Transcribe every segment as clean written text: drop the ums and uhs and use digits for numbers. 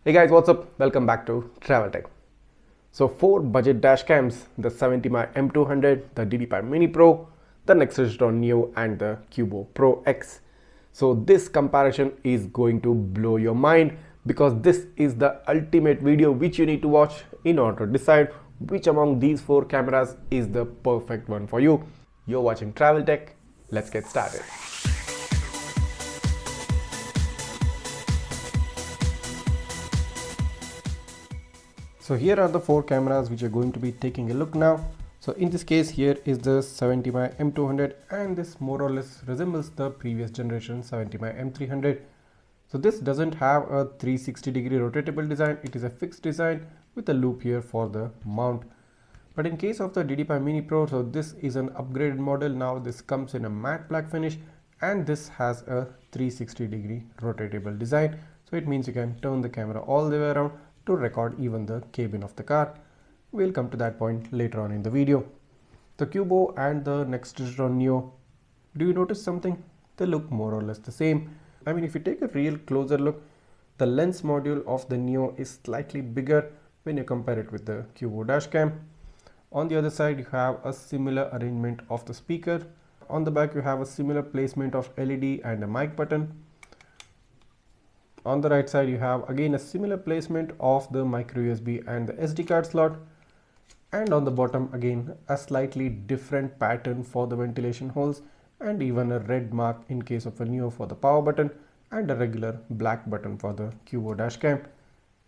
Hey guys, what's up? Welcome back to Travel Tech. So 4 budget dash cams, the 70mai M200, the DDPAI Mini Pro, the Nexdigitron Neo and the Qubo Pro X. So this comparison is going to blow your mind because this is the ultimate video which you need to watch in order to decide which among these 4 cameras is the perfect one for you. You're watching Travel Tech. Let's get started. So here are the 4 cameras which are going to be taking a look now. So in this case, here is the 70mai M200 and this more or less resembles the previous generation 70mai M300. So this doesn't have a 360-degree rotatable design. It is a fixed design with a loop here for the mount. But in case of the DDPAI Mini Pro, so this is an upgraded model. Now this comes in a matte black finish and this has a 360-degree rotatable design. So it means you can turn the camera all the way around to record even the cabin of the car. We'll come to that point later on in the video. The Qubo and the Nexdigitron Neo, do you notice something? They look more or less the same. I mean, if you take a real closer look, the lens module of the Neo is slightly bigger when you compare it with the Qubo dashcam. On the other side, you have a similar arrangement of the speaker. On the back, you have a similar placement of LED and a mic button. On the right side, you have again a similar placement of the micro USB and the SD card slot. And on the bottom, again, a slightly different pattern for the ventilation holes and even a red mark in case of a Neo for the power button and a regular black button for the Qubo dashcam.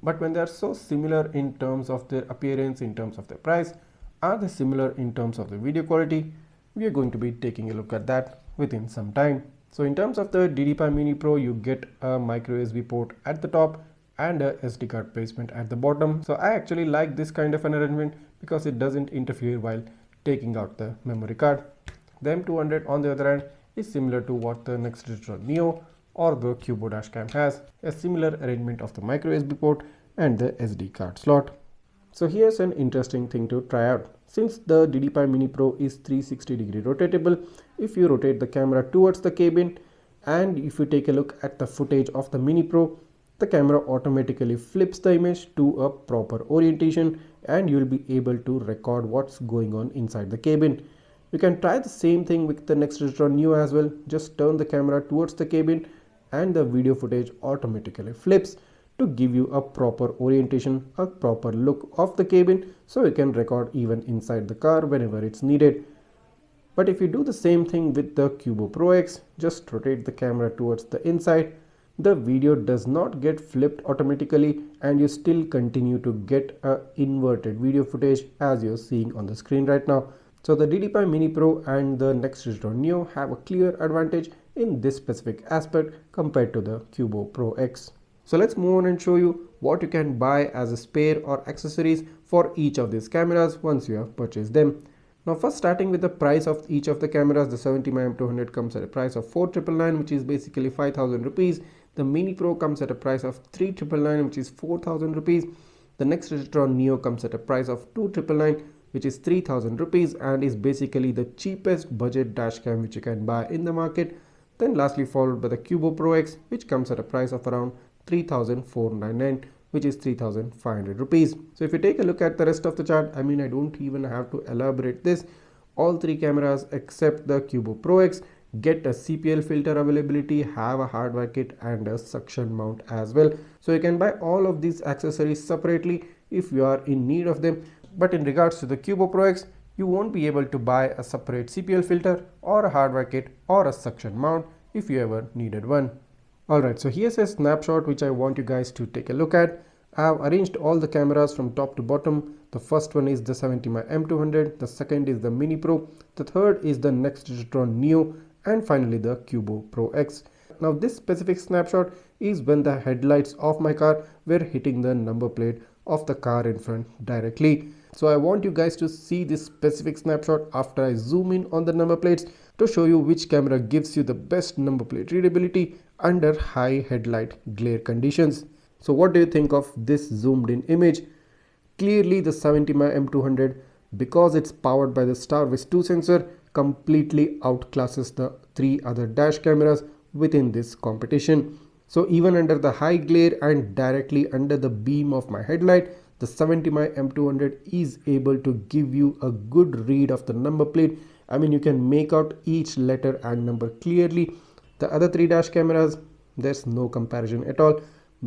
But when they are so similar in terms of their appearance, in terms of their price, are they similar in terms of the video quality? We are going to be taking a look at that within some time. So in terms of the DDPAI Mini Pro, you get a micro USB port at the top and a SD card placement at the bottom. So I actually like this kind of an arrangement because it doesn't interfere while taking out the memory card. The M200 on the other hand is similar to what the Nexdigitron Neo or the Qubo dashcam has, a similar arrangement of the micro USB port and the SD card slot. So here's an interesting thing to try out. Since the DDPAI Mini Pro is 360-degree rotatable, if you rotate the camera towards the cabin and if you take a look at the footage of the Mini Pro, the camera automatically flips the image to a proper orientation and you'll be able to record what's going on inside the cabin. You can try the same thing with the Nexdigitron Neo as well. Just turn the camera towards the cabin and the video footage automatically flips to give you a proper orientation, a proper look of the cabin, so you can record even inside the car whenever it's needed. But if you do the same thing with the Qubo Pro X, just rotate the camera towards the inside, the video does not get flipped automatically and you still continue to get a inverted video footage as you're seeing on the screen right now. So the DDPAI Mini Pro and the Nexdigitron Neo have a clear advantage in this specific aspect compared to the Qubo Pro X. So let's move on and show you what you can buy as a spare or accessories for each of these cameras once you have purchased them. Now first, starting with the price of each of the cameras, the 70mai M200 comes at a price of 4,999, which is basically 5,000 rupees. The Mini Pro comes at a price of 3,999, which is 4,000 rupees. The Nexdigitron Neo comes at a price of 2,999, which is 3,000 rupees and is basically the cheapest budget dashcam which you can buy in the market. Then lastly followed by the Qubo Pro X, which comes at a price of around 3,499, which is 3,500 rupees. So if you take a look at the rest of the chart, I mean, I don't even have to elaborate this. All 3 cameras except the Qubo Pro X get a CPL filter availability, have a hardware kit and a suction mount as well. So you can buy all of these accessories separately if you are in need of them. But in regards to the Qubo Pro X, you won't be able to buy a separate CPL filter or a hardware kit or a suction mount if you ever needed one. Alright, so here's a snapshot which I want you guys to take a look at. I have arranged all the cameras from top to bottom. The first one is the 70mai M200, the second is the Mini Pro, the third is the Nexdigitron Neo, and finally the Qubo Pro X. Now this specific snapshot is when the headlights of my car were hitting the number plate of the car in front directly. So I want you guys to see this specific snapshot after I zoom in on the number plates to show you which camera gives you the best number plate readability under high headlight glare conditions. So what do you think of this zoomed in image? Clearly the 70mai M200, because it's powered by the StarVis 2 sensor, completely outclasses the 3 other dash cameras within this competition. So even under the high glare and directly under the beam of my headlight, the 70mai M200 is able to give you a good read of the number plate. I mean, you can make out each letter and number clearly. The other three dash cameras, there's no comparison at all.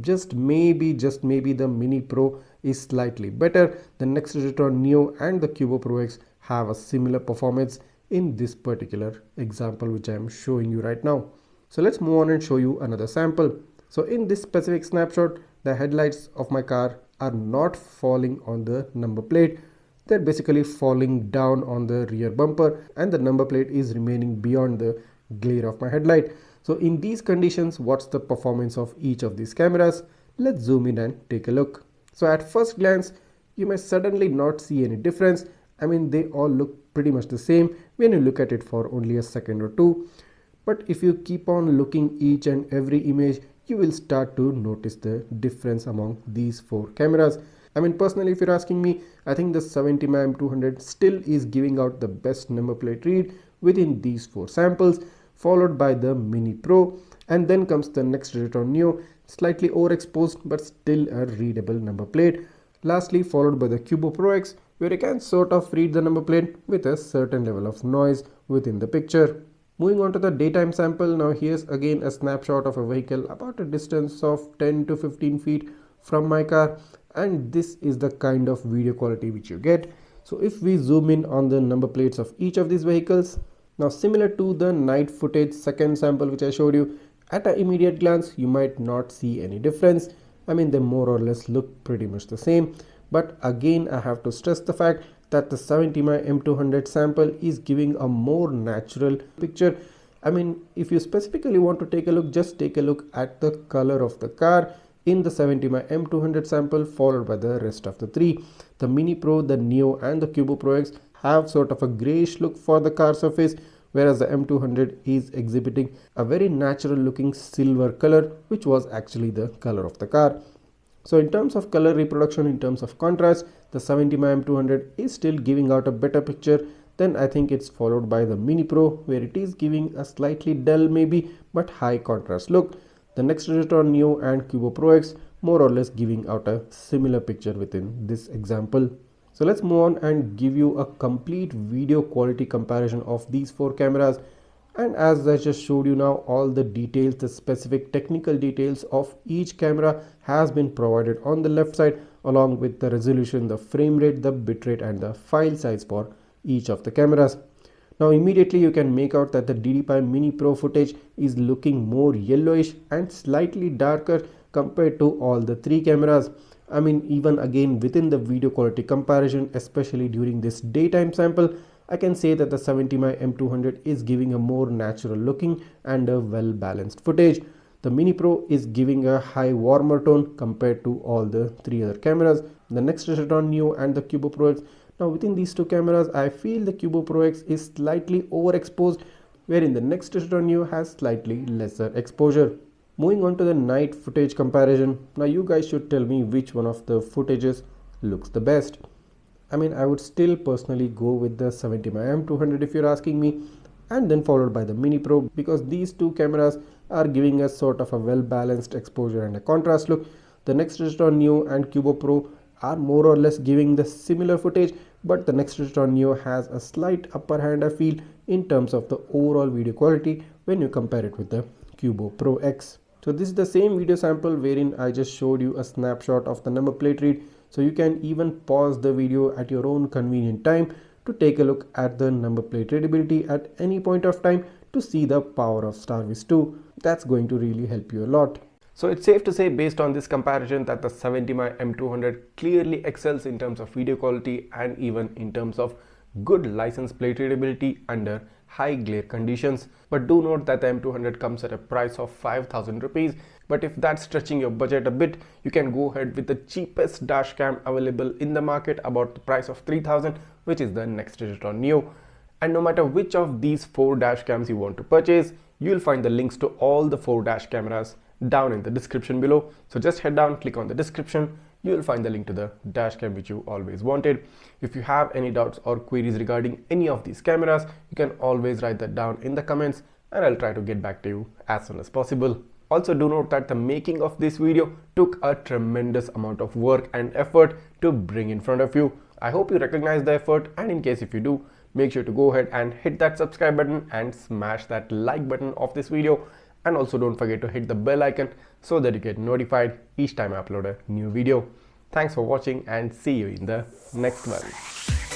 Just maybe the Mini Pro is slightly better. The Nexdigitron Neo and the Qubo Pro X have a similar performance in this particular example which I am showing you right now. So let's move on and show you another sample. So in this specific snapshot, the headlights of my car are not falling on the number plate. They're basically falling down on the rear bumper, and the number plate is remaining beyond the glare of my headlight. So in these conditions, what's the performance of each of these cameras? Let's zoom in and take a look. So at first glance, you may suddenly not see any difference. I mean, they all look pretty much the same when you look at it for only a second or two. But if you keep on looking each and every image, you will start to notice the difference among these four cameras. I mean, personally, if you're asking me, I think the 70mai M200 still is giving out the best number plate read within these four samples, followed by the Mini Pro, and then comes the Nexdigitron Neo, slightly overexposed but still a readable number plate. Lastly, followed by the Qubo Pro X, where you can sort of read the number plate with a certain level of noise within the picture. Moving on to the daytime sample, now here's again a snapshot of a vehicle about a distance of 10 to 15 feet from my car, and this is the kind of video quality which you get. So if we zoom in on the number plates of each of these vehicles, now similar to the night footage second sample which I showed you, at an immediate glance you might not see any difference. I mean, they more or less look pretty much the same, but again I have to stress the fact that the 70mai M200 sample is giving a more natural picture. I mean, if you specifically want to take a look, just take a look at the color of the car in the 70mai M200 sample, followed by the rest of the three. The Mini Pro, the Neo and the Qubo Pro X have sort of a grayish look for the car surface, whereas the M200 is exhibiting a very natural looking silver color, which was actually the color of the car. So in terms of color reproduction, in terms of contrast, the 70mai M200 is still giving out a better picture. Then I think it's followed by the Mini Pro, where it is giving a slightly dull maybe but high contrast look. The Nexdigitron Neo and Qubo Pro X more or less giving out a similar picture within this example. So let's move on and give you a complete video quality comparison of these four cameras. And as I just showed you now, all the details, the specific technical details of each camera has been provided on the left side, along with the resolution, the frame rate, the bitrate and the file size for each of the cameras. Now immediately you can make out that the DDPAI Mini Pro footage is looking more yellowish and slightly darker compared to all the three cameras. I mean, even again within the video quality comparison, especially during this daytime sample, I can say that the 70mai M200 is giving a more natural looking and a well balanced footage. The Mini Pro is giving a high warmer tone compared to all the three other cameras. The Nexdigitron Neo and the Qubo Pro X. Now within these two cameras, I feel the Qubo Pro X is slightly overexposed, wherein the Nexdigitron Neo has slightly lesser exposure. Moving on to the night footage comparison. Now you guys should tell me which one of the footages looks the best. I mean, I would still personally go with the 70mai M200 if you're asking me, and then followed by the Mini Pro, because these two cameras are giving us sort of a well balanced exposure and a contrast look. The Nexdigitron Neo and Qubo Pro are more or less giving the similar footage, but the Nexdigitron Neo has a slight upper hand I feel in terms of the overall video quality when you compare it with the Qubo Pro X. So this is the same video sample wherein I just showed you a snapshot of the number plate read, so you can even pause the video at your own convenient time to take a look at the number plate readability at any point of time to see the power of StarViz 2. That's going to really help you a lot. So it's safe to say, based on this comparison, that the 70mai M200 clearly excels in terms of video quality and even in terms of good license plate readability under high glare conditions. But do note that the M200 comes at a price of 5,000 rupees. But if that's stretching your budget a bit, you can go ahead with the cheapest dash cam available in the market, about the price of 3,000, which is the Nexdigitron Neo. And no matter which of these four dash cams you want to purchase, you'll find the links to all the four dash cameras down in the description below. So just head down, click on the description, you will find the link to the dash cam which you always wanted. If you have any doubts or queries regarding any of these cameras, you can always write that down in the comments and I'll try to get back to you as soon as possible. Also do note that the making of this video took a tremendous amount of work and effort to bring in front of you. I hope you recognize the effort, and in case if you do, make sure to go ahead and hit that subscribe button and smash that like button of this video, and also don't forget to hit the bell icon so that you get notified each time I upload a new video. Thanks for watching and see you in the next one.